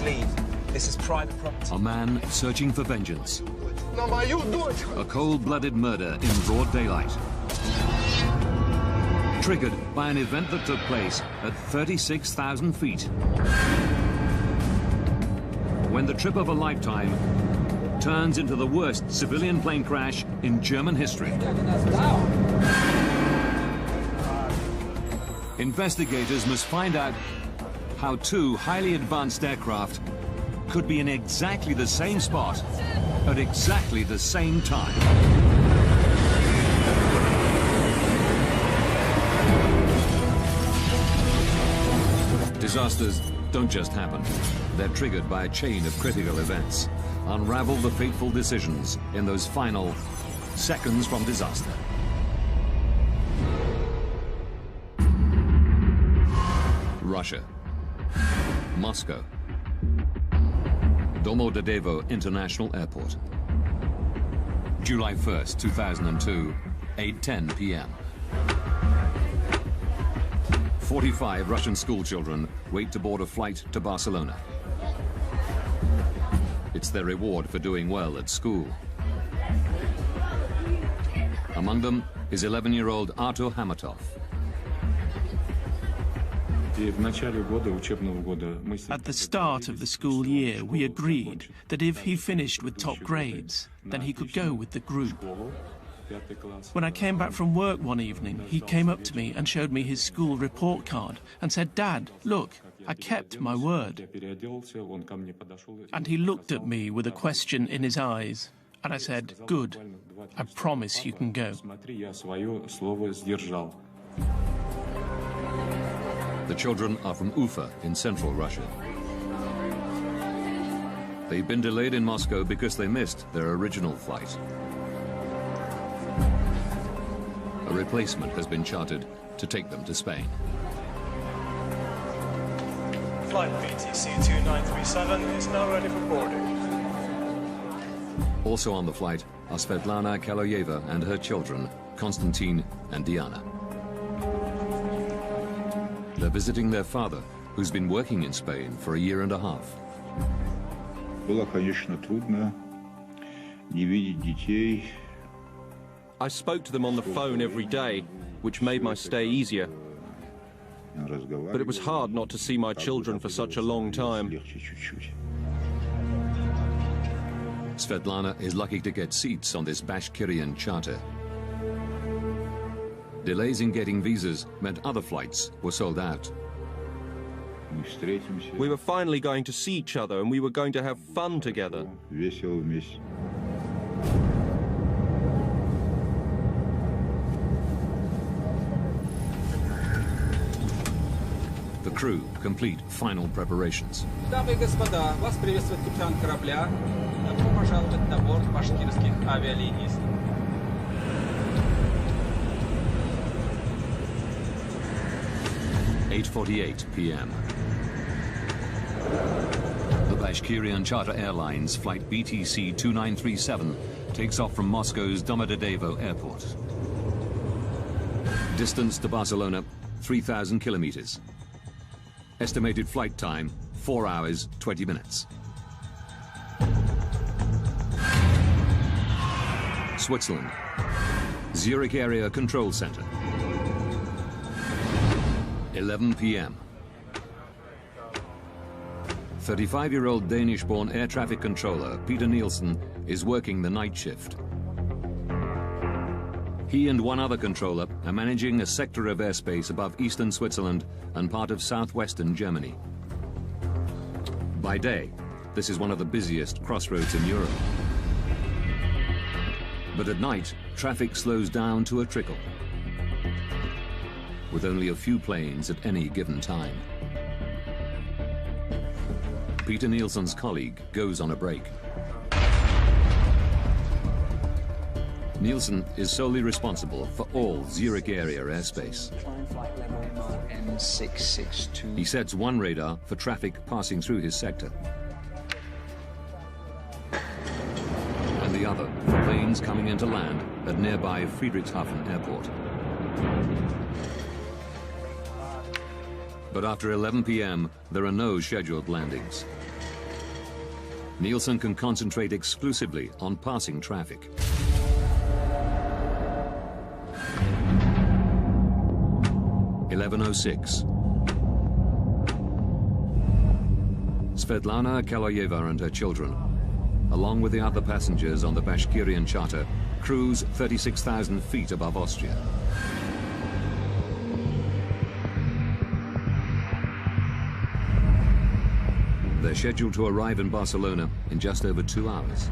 leave. This is private property. A man searching for vengeance. A cold-blooded murder in broad daylight. Triggered by an event that took place at 36,000 feet. When the trip of a lifetime turns into the worst civilian plane crash in German history. Investigators must find out how two highly advanced aircraft could be in exactly the same spot at exactly the same time. Disasters don't just happen. They're triggered by a chain of critical events. Unravel the fateful decisions in those final seconds from disaster. Russia. Moscow. Domodedovo International Airport. July 1st, 2002, 8:10 p.m. 45 Russian schoolchildren wait to board a flight to Barcelona. It's their reward for doing well at school. Among them is 11-year-old Artur Hamatov. At the start of the school year, we agreed that if he finished with top grades, then he could go with the group. When I came back from work one evening, he came up to me and showed me his school report card and said, "Dad, look, I kept my word." And he looked at me with a question in his eyes, and I said, "Good, I promise you can go." The children are from Ufa in central Russia. They've been delayed in Moscow because they missed their original flight. A replacement has been chartered to take them to Spain. Flight BTC 2937 is now ready for boarding. Also on the flight are Svetlana Kaloyeva and her children, Konstantin and Diana. They're visiting their father, who's been working in Spain for a year and a half. I spoke to them on the phone every day, which made my stay easier. But it was hard not to see my children for such a long time. Svetlana is lucky to get seats on this Bashkirian charter. Delays in getting visas meant other flights were sold out. We were finally going to see each other and we were going to have fun together. The crew complete final preparations. Дамы и господа, вас приветствует капитан корабля. Добро пожаловать на борт башкирских авиалиний. 8:48 p.m. The Bashkirian Charter Airlines Flight BTC 2937 takes off from Moscow's Domodedovo Airport. Distance to Barcelona, 3,000 kilometers. Estimated flight time, 4 hours, 20 minutes. Switzerland. Zurich Area Control Center. 11 p.m. 35-year-old Danish-born air traffic controller Peter Nielsen is working the night shift. He and one other controller are managing a sector of airspace above eastern Switzerland and part of southwestern Germany. By day, this is one of the busiest crossroads in Europe. But at night, traffic slows down to a trickle, with only a few planes at any given time. Peter Nielsen's colleague goes on a break. Nielsen is solely responsible for all Zurich area airspace. He sets one radar for traffic passing through his sector, and the other for planes coming into land at nearby Friedrichshafen Airport. But after 11 p.m., there are no scheduled landings. Nielsen can concentrate exclusively on passing traffic. (11:06). Svetlana Kaloyeva and her children, along with the other passengers on the Bashkirian charter, cruise 36,000 feet above Austria. They're scheduled to arrive in Barcelona in just over 2 hours.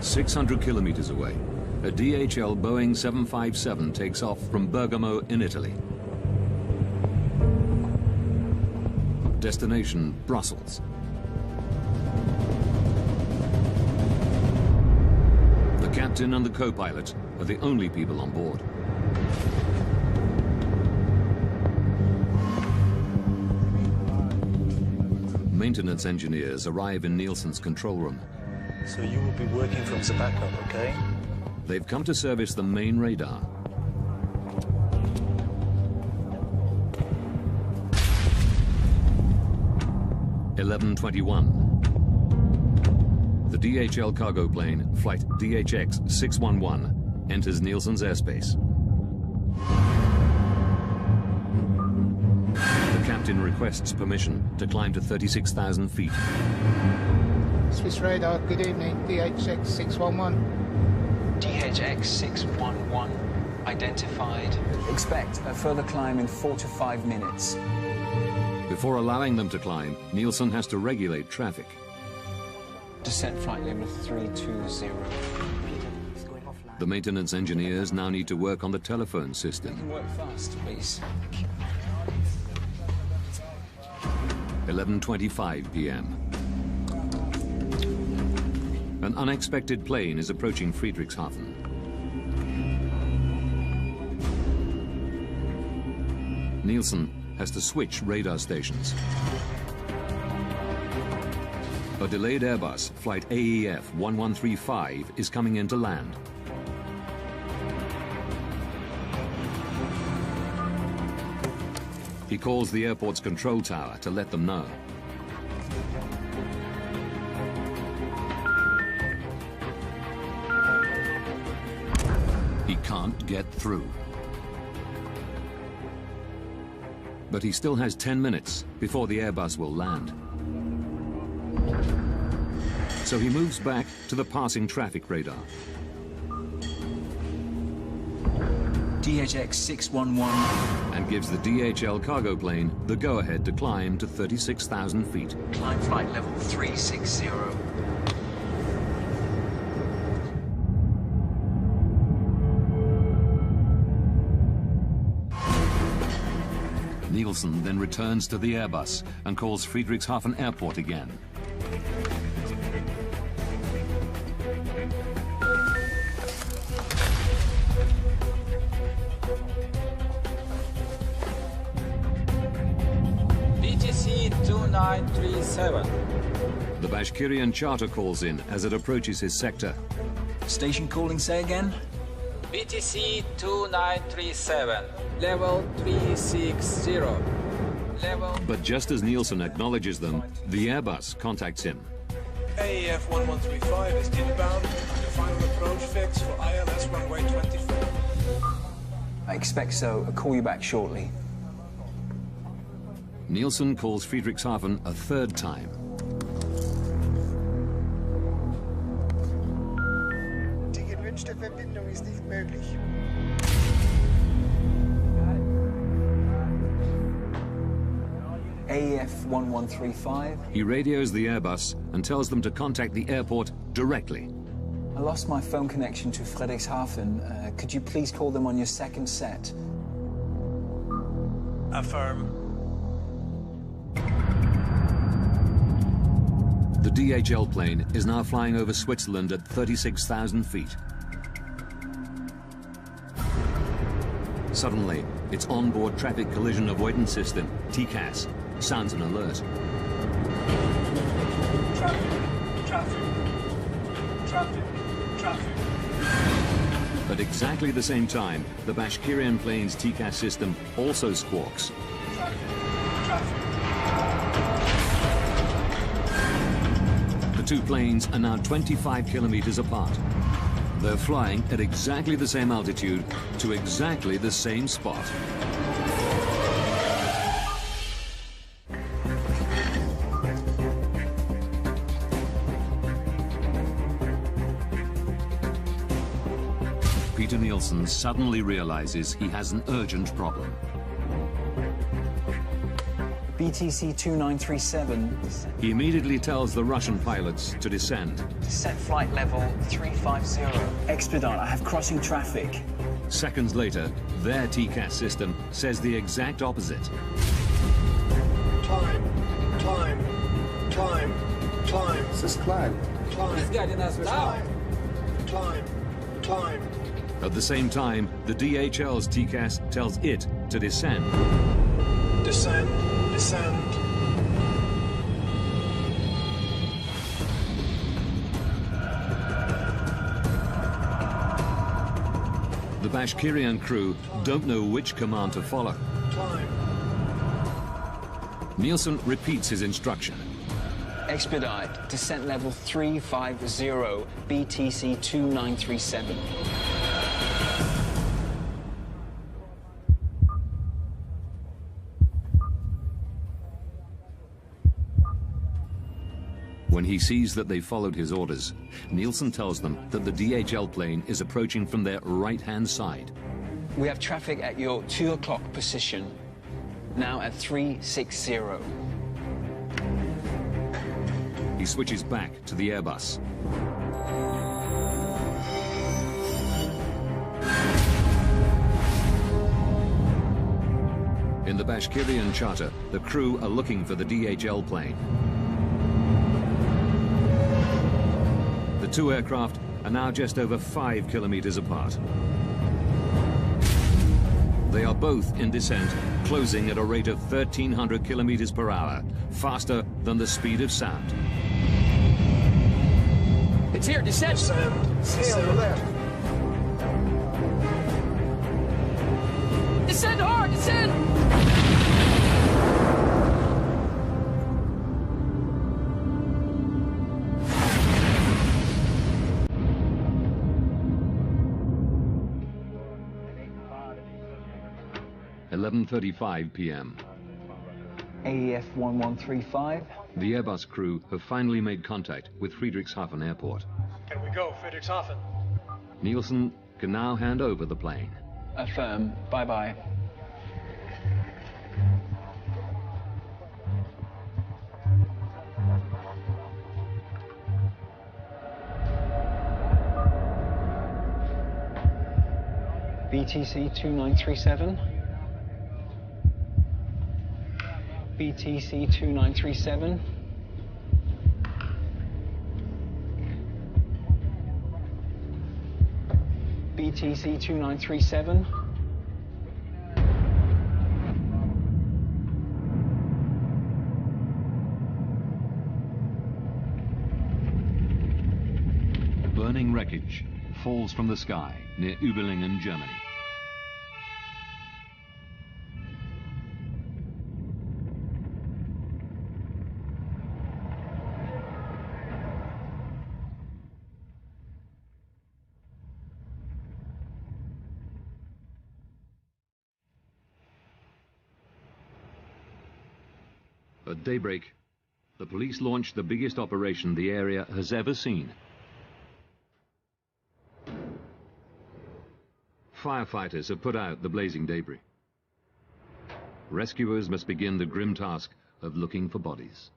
600 kilometers away, a DHL Boeing 757 takes off from Bergamo in Italy. Destination, Brussels. The captain and the co-pilot are the only people on board. Maintenance engineers arrive in Nielsen's control room. So you will be working from the backup, okay? They've come to service the main radar. (11:21). The DHL cargo plane, flight DHX 611, enters Nielsen's airspace. The captain requests permission to climb to 36,000 feet. Swiss radar, good evening, DHX 611. DHX 611 identified. Expect a further climb in 4 to 5 minutes. Before allowing them to climb, Nielsen has to regulate traffic. Descent flight level 320. The maintenance engineers now need to work on the telephone system. Work fast, please. 11:25 p.m. An unexpected plane is approaching Friedrichshafen. Nielsen has to switch radar stations. A delayed Airbus, flight AEF 1135, is coming in to land. He calls the airport's control tower to let them know. He can't get through. But he still has 10 minutes before the Airbus will land. So he moves back to the passing traffic radar. DHX 611. And gives the DHL cargo plane the go-ahead to climb to 36,000 feet. Climb flight level 360. Nielsen then returns to the Airbus and calls Friedrichshafen Airport again. BTC 2937. The Bashkirian charter calls in as it approaches his sector. Station calling, say again? BTC 2937. Level 360. Level... But just as Nielsen acknowledges them, the Airbus contacts him. AEF 1135 is inbound. The final approach fix for ILS runway 24. I expect so. I'll call you back shortly. Nielsen calls Friedrichshafen a third time. Die gewünschte Verbindung ist nicht möglich. AEF 1135. He radios the Airbus and tells them to contact the airport directly. I lost my phone connection to Friedrichshafen. Could you please call them on your second set? Affirm. The DHL plane is now flying over Switzerland at 36,000 feet. Suddenly, its onboard traffic collision avoidance system, TCAS, sounds an alert. Traffic. At exactly the same time, the Bashkirian plane's TCAS system also squawks. Traffic. two planes are now 25 kilometers apart. They're flying at exactly the same altitude to exactly the same spot. Peter Nielsen suddenly realizes he has an urgent problem. BTC 2937. He immediately tells the Russian pilots to descend. Set flight level 350. Expedite, I have crossing traffic. Seconds later, their TCAS system says the exact opposite. Climb. This is climb. Climb. At the same time, the DHL's TCAS tells it to descend. Descend. The Bashkirian crew don't know which command to follow. Climb. Nielsen repeats his instruction. Expedite, descent level 350, BTC 2937. When he sees that they followed his orders, Nielsen tells them that the DHL plane is approaching from their right-hand side. We have traffic at your 2 o'clock position, now at 360. He switches back to the Airbus. In the Bashkirian charter, the crew are looking for the DHL plane. The two aircraft are now just over 5 kilometers apart. They are both in descent, closing at a rate of 1,300 kilometers per hour, faster than the speed of sound. It's here, descend! Stay on the left. Descend hard, descend! (11:35 p.m.) AEF 1135. The Airbus crew have finally made contact with Friedrichshafen Airport. Can we go, Friedrichshafen? Nielsen can now hand over the plane. Affirm, bye-bye. BTC 2937. BTC 2937. BTC 2937. Burning wreckage falls from the sky near Überlingen, Germany. At daybreak, the police launched the biggest operation the area has ever seen. Firefighters have put out the blazing debris. Rescuers must begin the grim task of looking for bodies.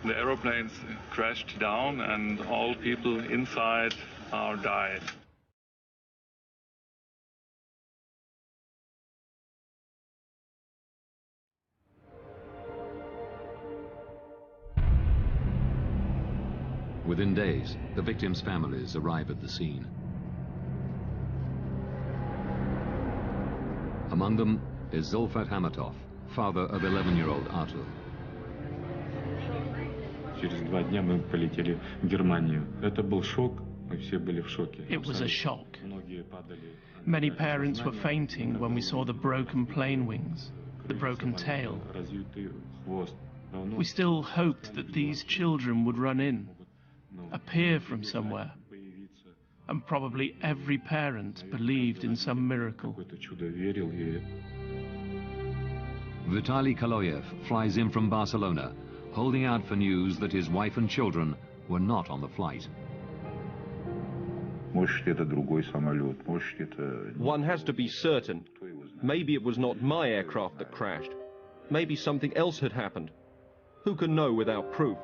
The aeroplanes crashed down and all people inside are died. Within days, the victims' families arrive at the scene. Among them is Zulfat Hamatov, father of 11-year-old Artur. Через 2 дня мы полетели в Германию. Это был шок, мы все были в шоке. It was a shock. Many parents were fainting when we saw the broken plane wings, the broken tail. Разъютый хвост. We still hoped that these children would run in, appear from somewhere, and probably every parent believed in some miracle. Vitaly Kaloyev flies in from Barcelona, holding out for news that his wife and children were not on the flight. One has to be certain. Maybe it was not my aircraft that crashed. Maybe something else had happened. Who can know without proof?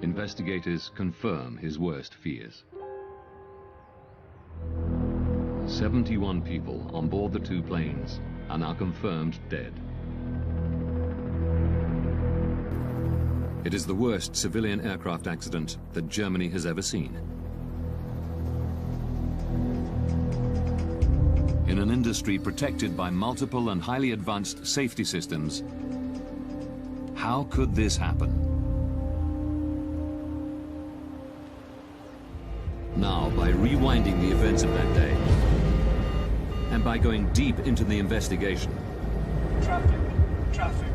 Investigators confirm his worst fears. 71 people on board the two planes are now confirmed dead. It is the worst civilian aircraft accident that Germany has ever seen. In an industry protected by multiple and highly advanced safety systems, how could this happen? Now, by rewinding the events of that day, and by going deep into the investigation, Traffic.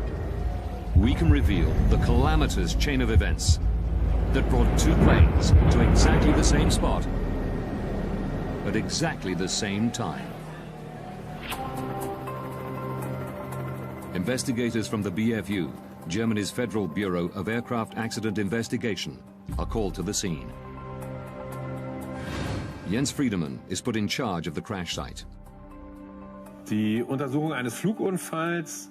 we can reveal the calamitous chain of events that brought two planes to exactly the same spot at exactly the same time. Investigators from the BFU, Germany's Federal Bureau of Aircraft Accident Investigation, are called to the scene. Jens Friedemann is put in charge of the crash site. Die Untersuchung eines Flugunfalls.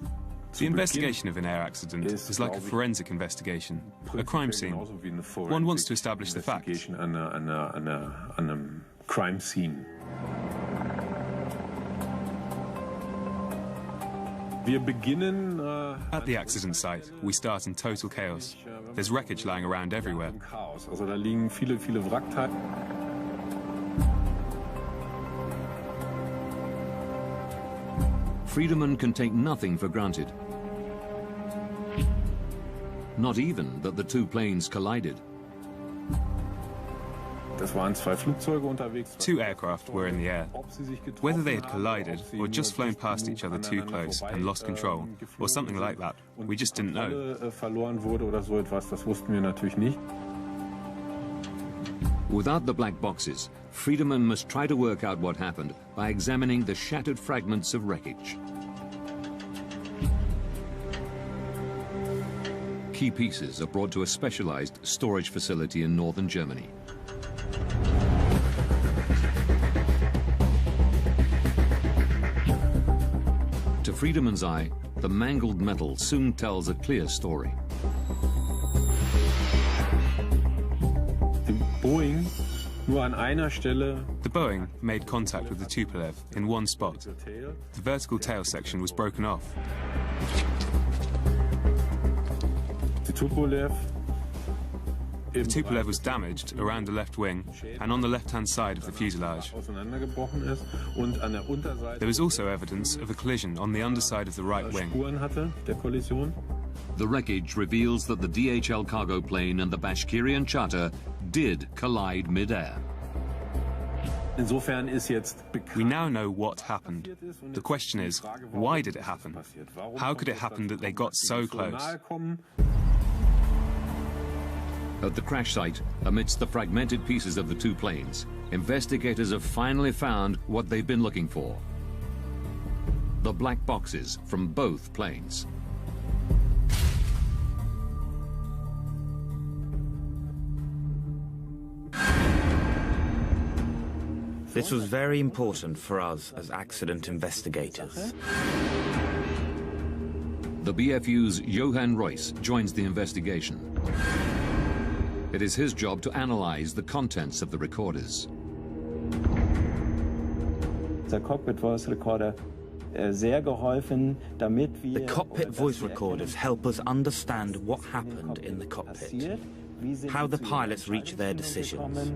The investigation of an air accident is like a forensic investigation, a crime scene. One wants to establish the facts. An crime scene. At the accident site, we start in total chaos. There's wreckage lying around everywhere. Also da liegen viele Wrackteile. Friedemann can take nothing for granted. Not even that the two planes collided. Two aircraft were in the air. Whether they had collided or just flown past each other too close and lost control, or something like that, we just didn't know. Without the black boxes, Friedemann must try to work out what happened by examining the shattered fragments of wreckage. Key pieces are brought to a specialized storage facility in northern Germany. To Friedemann's eye, the mangled metal soon tells a clear story. The Boeing made contact with the Tupolev in one spot. The vertical tail section was broken off. The Tupolev was damaged around the left wing and on the left-hand side of the fuselage. There was also evidence of a collision on the underside of the right wing. The wreckage reveals that the DHL cargo plane and the Bashkirian charter did collide mid-air. We now know what happened. The question is, why did it happen? How could it happen that they got so close? At the crash site, amidst the fragmented pieces of the two planes, investigators have finally found what they've been looking for: the black boxes from both planes. This was very important for us as accident investigators. The BFU's Johann Reuss joins the investigation. It is his job to analyze the contents of the recorders. The cockpit voice recorders help us understand what happened in the cockpit, how the pilots reach their decisions.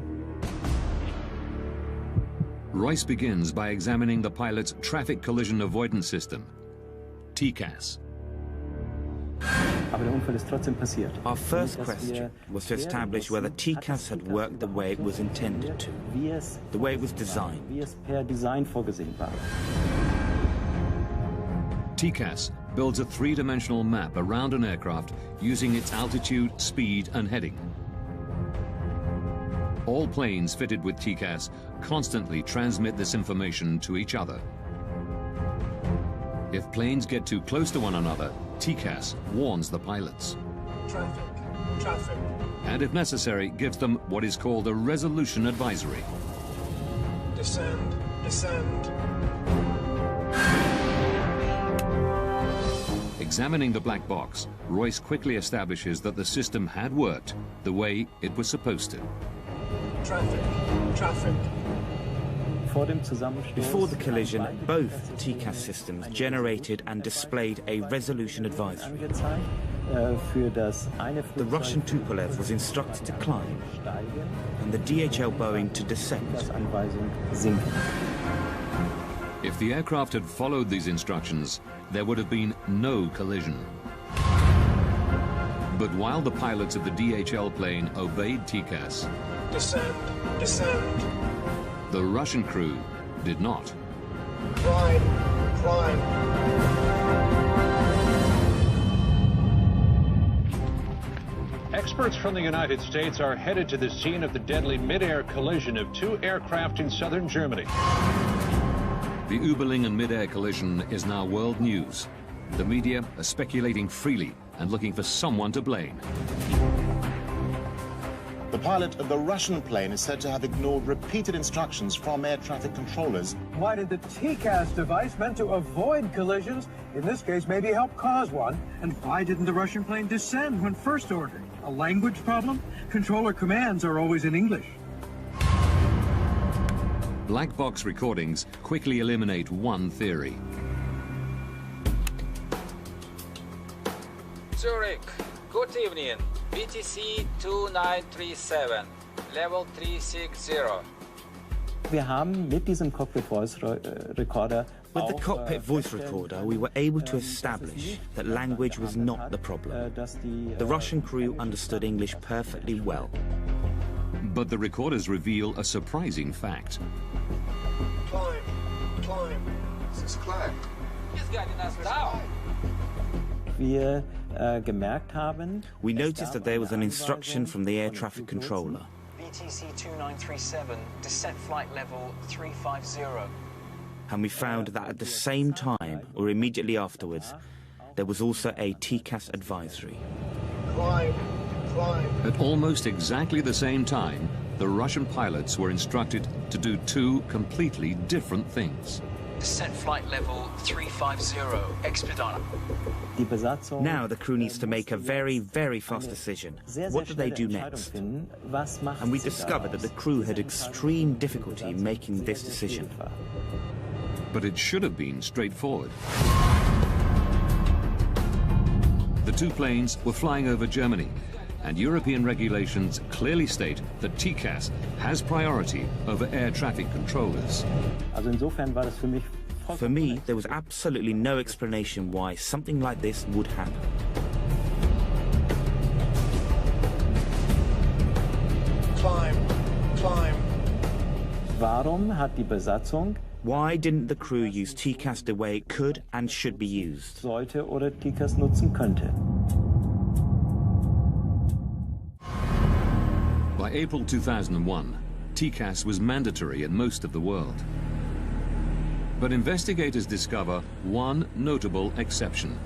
Reuss begins by examining the pilot's traffic collision avoidance system, TCAS. Our first question was to establish whether TCAS had worked the way it was intended to, the way it was designed. TCAS builds a three-dimensional map around an aircraft using its altitude, speed, and heading. All planes fitted with TCAS constantly transmit this information to each other. If planes get too close to one another, TCAS warns the pilots. Traffic, traffic. And if necessary, gives them what is called a resolution advisory. Descend, descend. Examining the black box, Royce quickly establishes that the system had worked the way it was supposed to. Traffic, traffic. Before the collision, both TCAS systems generated and displayed a resolution advisory. The Russian Tupolev was instructed to climb, and the DHL Boeing to descend. If the aircraft had followed these instructions, there would have been no collision. But while the pilots of the DHL plane obeyed TCAS, Descend, descend. the Russian crew did not. Climb, climb. Experts from the United States are headed to the scene of the deadly mid-air collision of two aircraft in southern Germany. The Überlingen mid-air collision is now world news. The media are speculating freely and looking for someone to blame. The pilot of the Russian plane is said to have ignored repeated instructions from air traffic controllers. Why did the TCAS device meant to avoid collisions, in this case maybe help cause one? And why didn't the Russian plane descend when first ordered? A language problem? Controller commands are always in English. Black box recordings quickly eliminate one theory. Zurich, good evening. BTC 2937, level 360. With the cockpit voice recorder, we were able to establish that language was not the problem. The Russian crew understood English perfectly well. But the recorders reveal a surprising fact. Climb, climb. This is climb. He's getting us down. We noticed that there was an instruction from the air traffic controller. BTC 2937, descent flight level 350. And we found that at the same time, or immediately afterwards, there was also a TCAS advisory. Climb, climb. At almost exactly the same time, the Russian pilots were instructed to do two completely different things. Descent flight level 350, expedite. Now the crew needs to make a very, very fast decision. What do they do next? And we discovered that the crew had extreme difficulty making this decision. But it should have been straightforward. The two planes were flying over Germany, and European regulations clearly state that TCAS has priority over air traffic controllers. For me, there was absolutely no explanation why something like this would happen. Climb, climb. Why didn't the crew use TCAS the way it could and should be used? By April 2001, TCAS was mandatory in most of the world. But investigators discover one notable exception: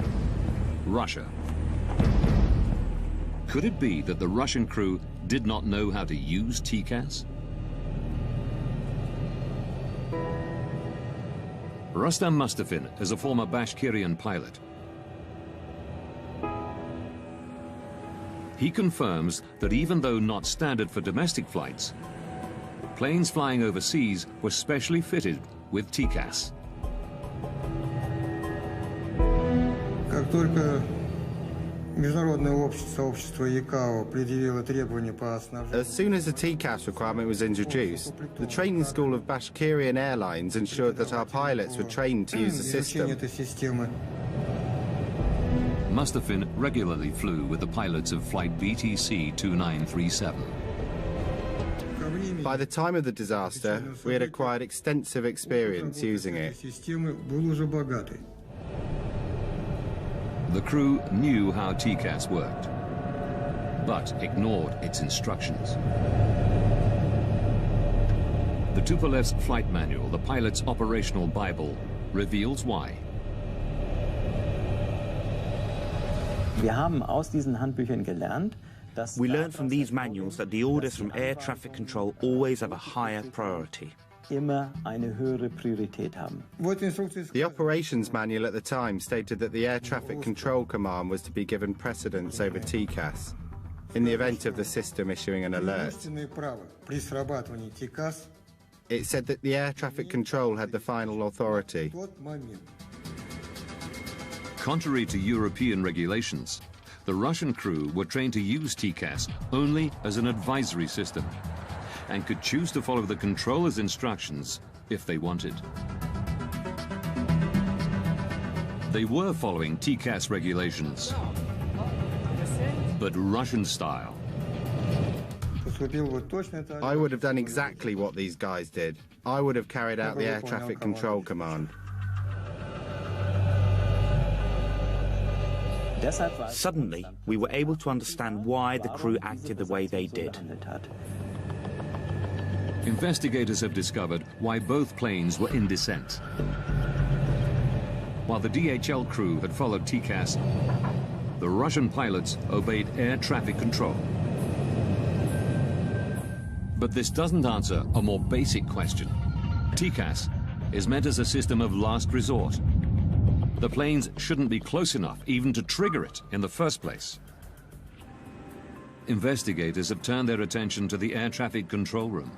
Russia. Could it be that the Russian crew did not know how to use TCAS? Rustam Mustafin is a former Bashkirian pilot. He confirms that even though not standard for domestic flights, planes flying overseas were specially fitted with TCAS. As soon as the TCAS requirement was introduced, the training school of Bashkirian Airlines ensured that our pilots were trained to use the system. Mustafin regularly flew with the pilots of flight BTC 2937. By the time of the disaster, we had acquired extensive experience using it. The crew knew how TCAS worked, but ignored its instructions. The Tupolev's flight manual, the pilot's operational Bible, reveals why. Wir haben aus diesen Handbüchern gelernt, we learned from these manuals that the orders from air traffic control always have a higher priority. Immer eine höhere Priorität haben. The operations manual at the time stated that the Air Traffic Control Command was to be given precedence over TCAS in the event of the system issuing an alert. It said that the air traffic control had the final authority. Contrary to European regulations, the Russian crew were trained to use TCAS only as an advisory system and could choose to follow the controller's instructions if they wanted. They were following TCAS regulations, but Russian style. I would have done exactly what these guys did. I would have carried out the air traffic control command. Suddenly, we were able to understand why the crew acted the way they did. Investigators have discovered why both planes were in descent. While the DHL crew had followed TCAS, the Russian pilots obeyed air traffic control. But this doesn't answer a more basic question. TCAS is meant as a system of last resort. The planes shouldn't be close enough even to trigger it in the first place. Investigators have turned their attention to the air traffic control room.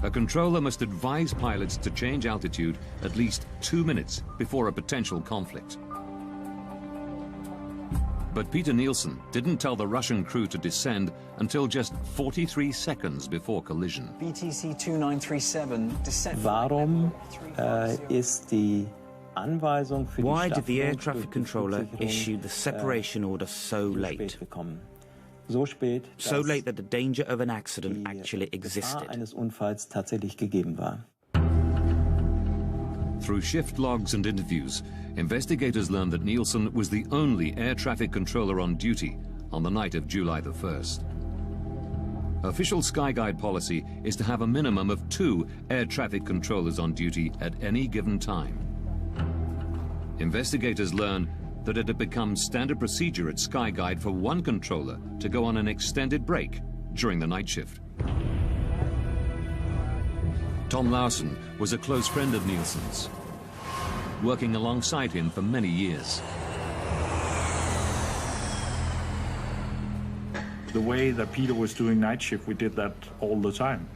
A controller must advise pilots to change altitude at least 2 minutes before a potential conflict. But Peter Nielsen didn't tell the Russian crew to descend until just 43 seconds before collision. BTC 2937 descent. Warum ist die Anweisung für Why did the air traffic controller issue the separation order so late? So late that the danger of an accident actually existed. Eines Unfalls tatsächlich gegeben war. Through shift logs and interviews, investigators learned that Nielsen was the only air traffic controller on duty on the night of July the 1st. Official Skyguide policy is to have a minimum of 2 air traffic controllers on duty at any given time. Investigators learned that it had become standard procedure at Skyguide for one controller to go on an extended break during the night shift. Tom Larsen was a close friend of Nielsen's, working alongside him for many years. The way that Peter was doing night shift, we did that all the time.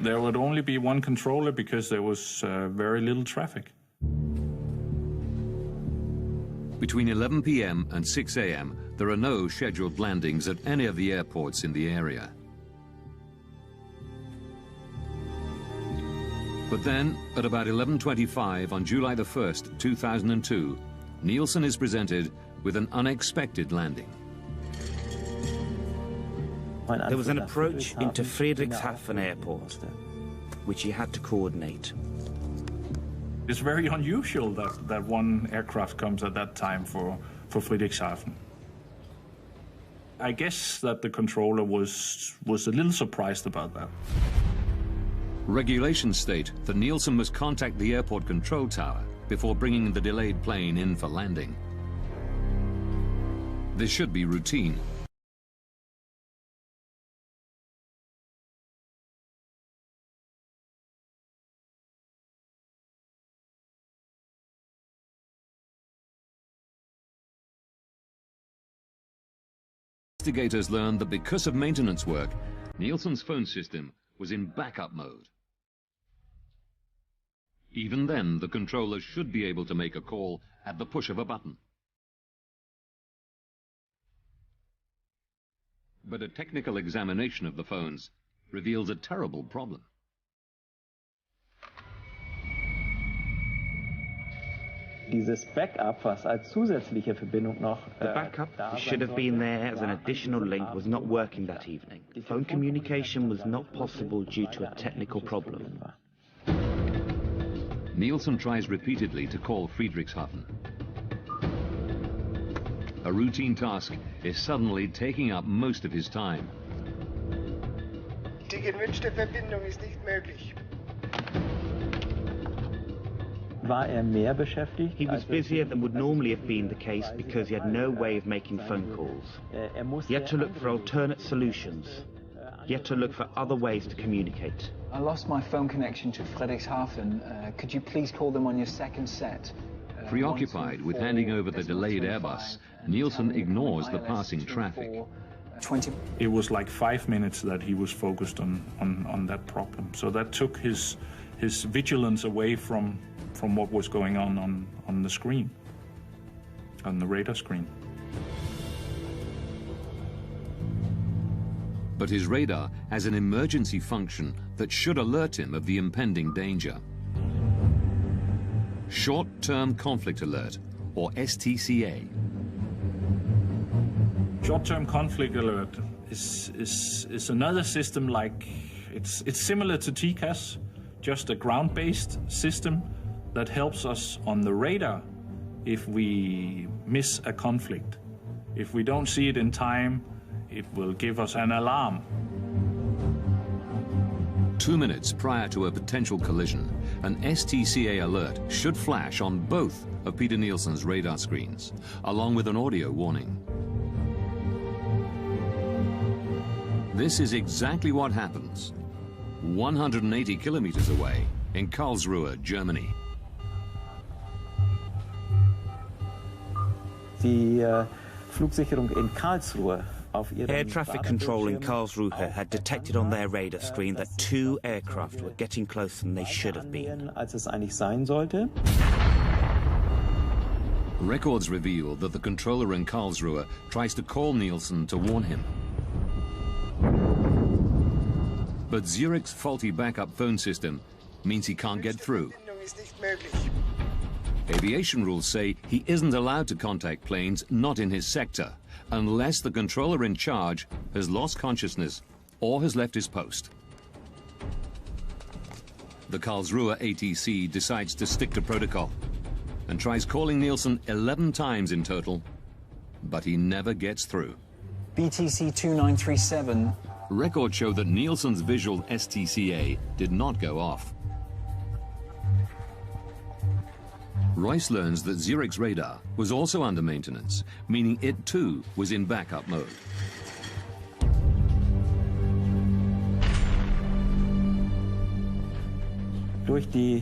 There would only be one controller because there was very little traffic. Between 11 p.m. and 6 a.m., there are no scheduled landings at any of the airports in the area. But then, at about 11:25 on July the 1st, 2002, Nielsen is presented with an unexpected landing. There was an approach into Friedrichshafen Airport, which he had to coordinate. It's very unusual that one aircraft comes at that time for Friedrichshafen. I guess that the controller was a little surprised about that. Regulations state that Nielsen must contact the airport control tower before bringing the delayed plane in for landing. This should be routine. Investigators learned that because of maintenance work, Nielsen's phone system was in backup mode. Even then, the controller should be able to make a call at the push of a button. But a technical examination of the phones reveals a terrible problem. Dieses Backup, was als zusätzliche Verbindung noch... The backup should have been there as an additional link was not working that evening. Phone communication was not possible due to a technical problem. Nielsen tries repeatedly to call Friedrichshafen. A routine task is suddenly taking up most of his time. Die gewünschte Verbindung ist nicht möglich. He was busier than would normally have been the case because he had no way of making phone calls. He had to look for alternate solutions. He had to look for other ways to communicate. I lost my phone connection to Friedrichshafen. Could you please call them on your second set? Preoccupied with handing over the delayed Airbus, Nielsen ignores the passing traffic. It was like 5 minutes that he was focused on that problem. So that took his vigilance away from what was going on the screen, on the radar screen. But his radar has an emergency function that should alert him of the impending danger. Short-term conflict alert, or STCA. Short-term conflict alert is another system like it's similar to TCAS, just a ground-based system that helps us on the radar if we miss a conflict. If we don't see it in time, it will give us an alarm. 2 minutes prior to a potential collision, an STCA alert should flash on both of Peter Nielsen's radar screens, along with an audio warning. This is exactly what happens 180 kilometers away in Karlsruhe, Germany. Flugsicherung in Karlsruhe. Air traffic control in Karlsruhe had detected on their radar screen that 2 aircraft were getting closer than they should have been. Records reveal that the controller in Karlsruhe tries to call Nielsen to warn him. But Zurich's faulty backup phone system means he can't get through. Aviation rules say he isn't allowed to contact planes not in his sector unless the controller in charge has lost consciousness or has left his post. The Karlsruhe ATC decides to stick to protocol and tries calling Nielsen 11 times in total, but he never gets through. BTC 2937. Records show that Nielsen's visual STCA did not go off. Royce learns that Zurich's radar was also under maintenance, meaning it too was in backup mode. The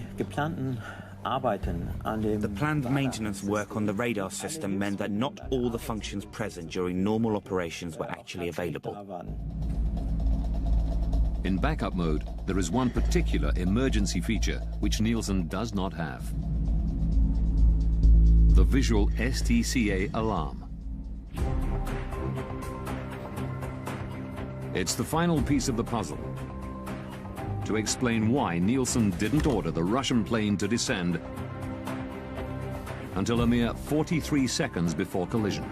planned maintenance work on the radar system meant that not all the functions present during normal operations were actually available. In backup mode, there is one particular emergency feature which Nielsen does not have. The visual STCA alarm. It's the final piece of the puzzle to explain why Nielsen didn't order the Russian plane to descend until a mere 43 seconds before collision.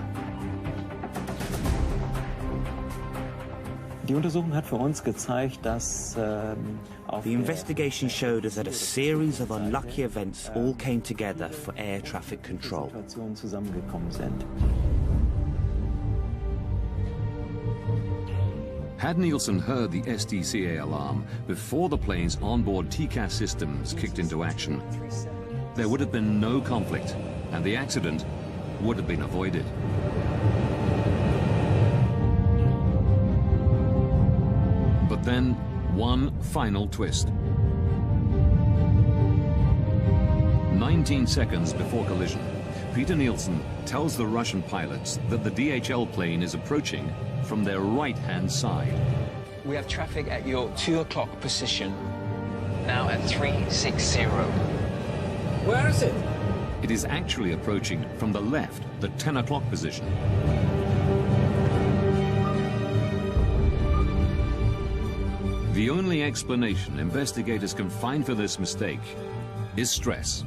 The investigation showed us that a series of unlucky events all came together for air traffic control. Had Nielsen heard the STCA alarm before the plane's onboard TCAS systems kicked into action, there would have been no conflict and the accident would have been avoided. But then, one final twist. 19 seconds before collision, Peter Nielsen tells the Russian pilots that the DHL plane is approaching from their right-hand side. We have traffic at your 2 o'clock position, now at 360. Where is it? It is actually approaching from the left, the 10 o'clock position. The only explanation investigators can find for this mistake is stress.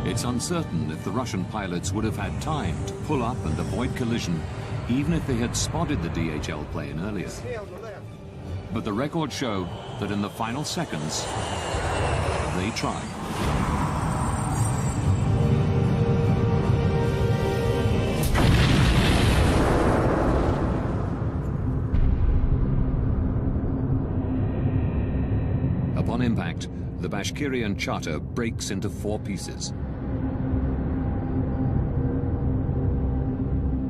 It's uncertain if the Russian pilots would have had time to pull up and avoid collision, even if they had spotted the DHL plane earlier. But the records show that in the final seconds, they try. Upon impact, the Bashkirian charter breaks into 4 pieces.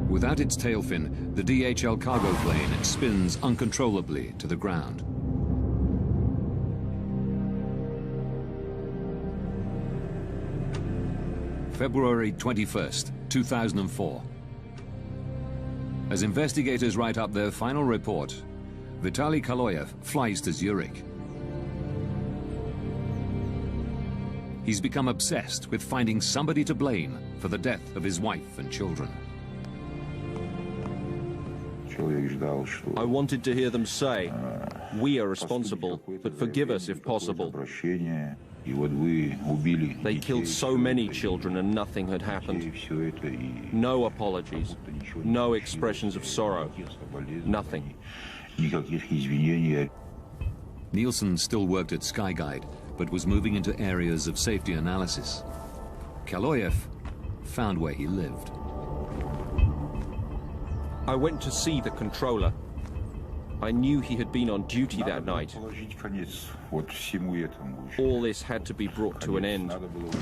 Without its tail fin, the DHL cargo plane spins uncontrollably to the ground. February 21st, 2004. As investigators write up their final report, Vitaly Kaloyev flies to Zurich. He's become obsessed with finding somebody to blame for the death of his wife and children. I wanted to hear them say, "We are responsible, but forgive us if possible." They killed so many children and nothing had happened. No apologies, no expressions of sorrow, nothing. Nielsen still worked at Skyguide, but was moving into areas of safety analysis. Kaloyev found where he lived. I went to see the controller. I knew he had been on duty that night. All this had to be brought to an end.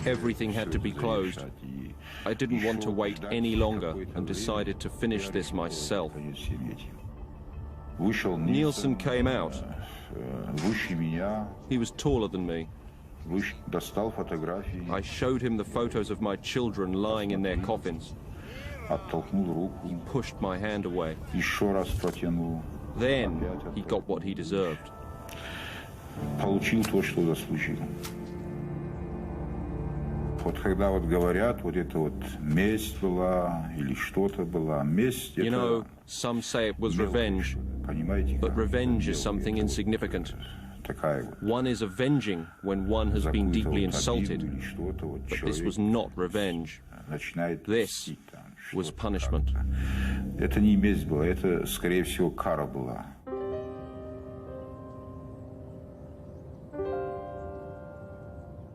Everything had to be closed. I didn't want to wait any longer and decided to finish this myself. Nielsen came out. He was taller than me. I showed him the photos of my children lying in their coffins. He pushed my hand away. Then he got what he deserved. You know, some say it was revenge, but revenge is something insignificant. One is avenging when one has been deeply insulted, but this was not revenge. This was punishment.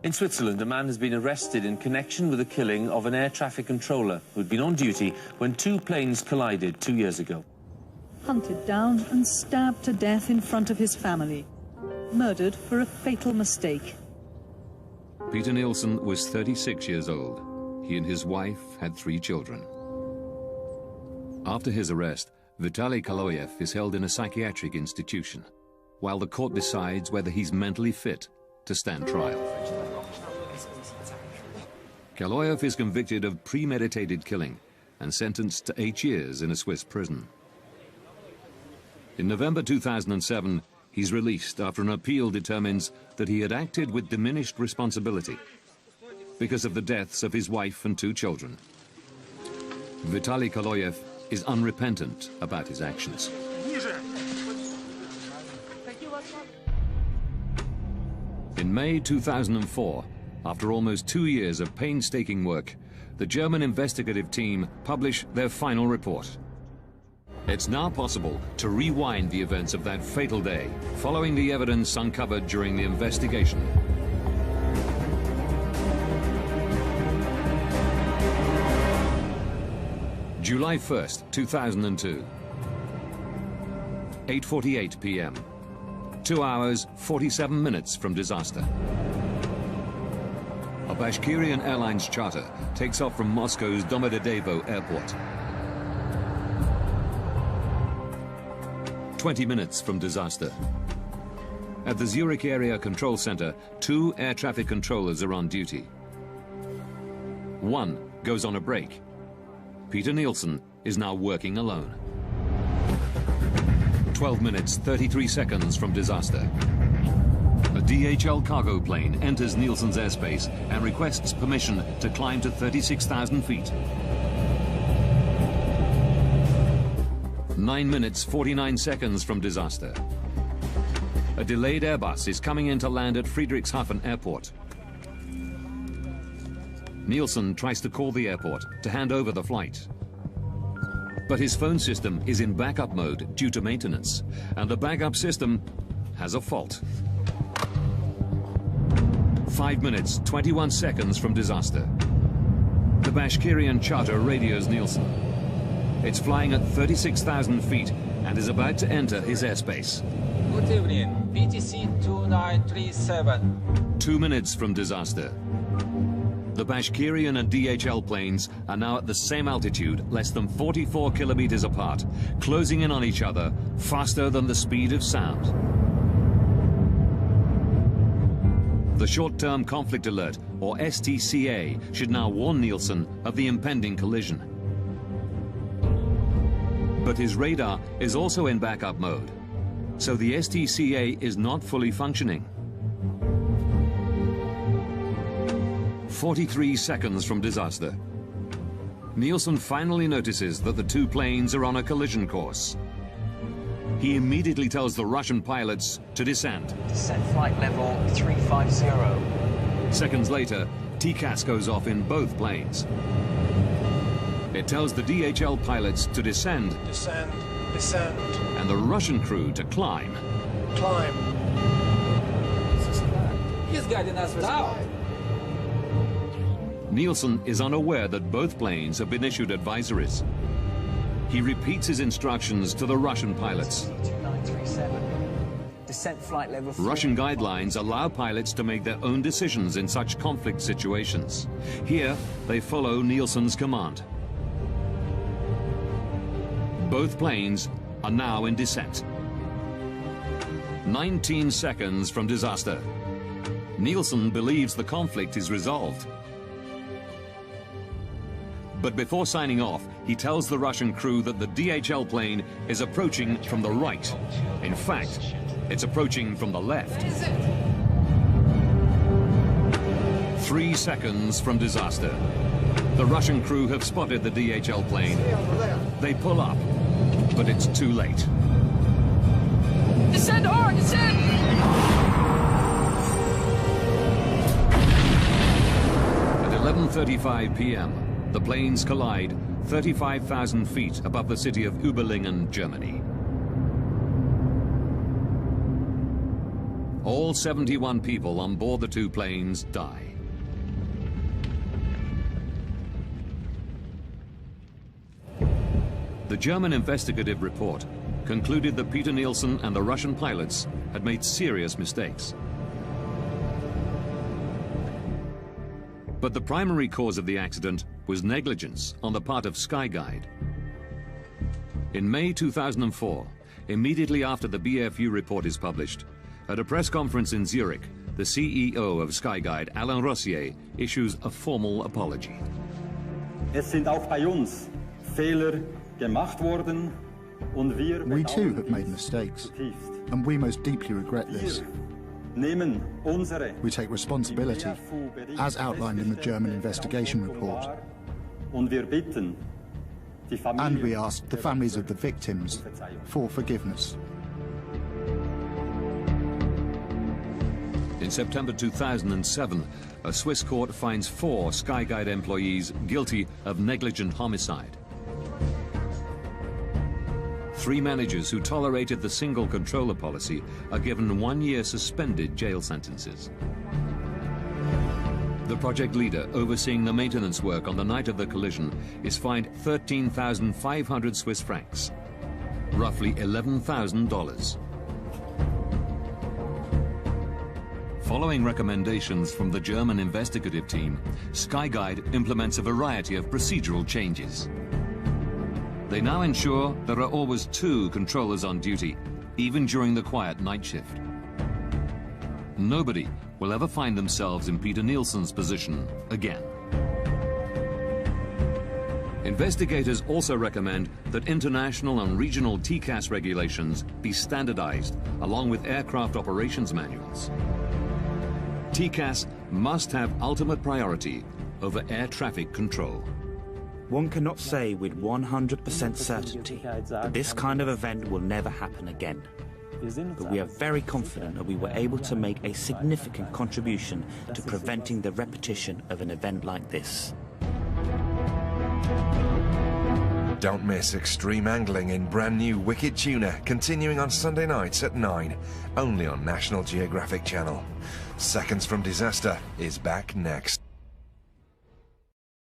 In Switzerland, a man has been arrested in connection with the killing of an air traffic controller who'd been on duty when 2 planes collided 2 years ago. Hunted down and stabbed to death in front of his family. Murdered for a fatal mistake. Peter Nielsen was 36 years old. He and his wife had 3 children. After his arrest, Vitaly Kaloyev is held in a psychiatric institution, while the court decides whether he's mentally fit to stand trial. Kaloyev is convicted of premeditated killing and sentenced to 8 years in a Swiss prison. In November 2007, he's released after an appeal determines that he had acted with diminished responsibility because of the deaths of his wife and 2 children. Vitaly Kaloyev is unrepentant about his actions. In May 2004, after almost 2 years of painstaking work, the German investigative team publish their final report. It's now possible to rewind the events of that fatal day, following the evidence uncovered during the investigation. July 1st, 2002. 8:48 p.m. 2 hours, 47 minutes from disaster. A Bashkirian Airlines charter takes off from Moscow's Domodedovo airport. 20 minutes from disaster. At the Zurich Area Control Center, 2 air traffic controllers are on duty. One goes on a break. Peter Nielsen is now working alone. 12 minutes, 33 seconds from disaster. A DHL cargo plane enters Nielsen's airspace and requests permission to climb to 36,000 feet. 9 minutes, 49 seconds from disaster. A delayed Airbus is coming in to land at Friedrichshafen Airport. Nielsen tries to call the airport to hand over the flight. But his phone system is in backup mode due to maintenance, and the backup system has a fault. 5 minutes, 21 seconds from disaster. The Bashkirian charter radios Nielsen. It's flying at 36,000 feet and is about to enter his airspace. Good evening, BTC 2937. 2 minutes from disaster. The Bashkirian and DHL planes are now at the same altitude, less than 44 kilometers apart, closing in on each other faster than the speed of sound. The Short-Term Conflict Alert, or STCA, should now warn Nielsen of the impending collision. But his radar is also in backup mode, so the STCA is not fully functioning. 43 seconds from disaster. Nielsen finally notices that the two planes are on a collision course. He immediately tells the Russian pilots to descend. Descent flight level 350. Seconds later, TCAS goes off in both planes. It tells the DHL pilots to descend. Descend, descend. And the Russian crew to climb. Climb. He's guiding us out. Nielsen is unaware that both planes have been issued advisories. He repeats his instructions to the Russian pilots. 2937. Descent flight level 3. Russian guidelines allow pilots to make their own decisions in such conflict situations. Here, they follow Nielsen's command. Both planes are now in descent. 19 seconds from disaster. Nielsen believes the conflict is resolved. But before signing off, he tells the Russian crew that the DHL plane is approaching from the right. In fact, it's approaching from the left. 3 seconds from disaster. The Russian crew have spotted the DHL plane. They pull up, but it's too late. Descend hard, descend! At 11:35 p.m., the planes collide 35,000 feet above the city of Überlingen, Germany. All 71 people on board the two planes die. The German investigative report concluded that Peter Nielsen and the Russian pilots had made serious mistakes. But the primary cause of the accident was negligence on the part of SkyGuide. In May 2004, immediately after the BFU report is published, at a press conference in Zurich, the CEO of SkyGuide, Alain Rossier, issues a formal apology. Es sind auch bei uns Fehler gemacht worden und wir We too have made mistakes, and we most deeply regret this. We take responsibility, as outlined in the German investigation report. And we ask the families of the victims for forgiveness. In September 2007, a Swiss court finds 4 SkyGuide employees guilty of negligent homicide. 3 managers who tolerated the single controller policy are given 1-year suspended jail sentences. The project leader overseeing the maintenance work on the night of the collision is fined 13,500 Swiss francs, roughly $11,000. Following recommendations from the German investigative team, SkyGuide implements a variety of procedural changes. They now ensure there are always 2 controllers on duty, even during the quiet night shift. Nobody will ever find themselves in Peter Nielsen's position again. Investigators also recommend that international and regional TCAS regulations be standardized, along with aircraft operations manuals. TCAS must have ultimate priority over air traffic control. One cannot say with 100% certainty that this kind of event will never happen again. But we are very confident that we were able to make a significant contribution to preventing the repetition of an event like this. Don't miss extreme angling in brand new Wicked Tuna, continuing on Sunday nights at 9, only on National Geographic Channel. Seconds from Disaster is back next.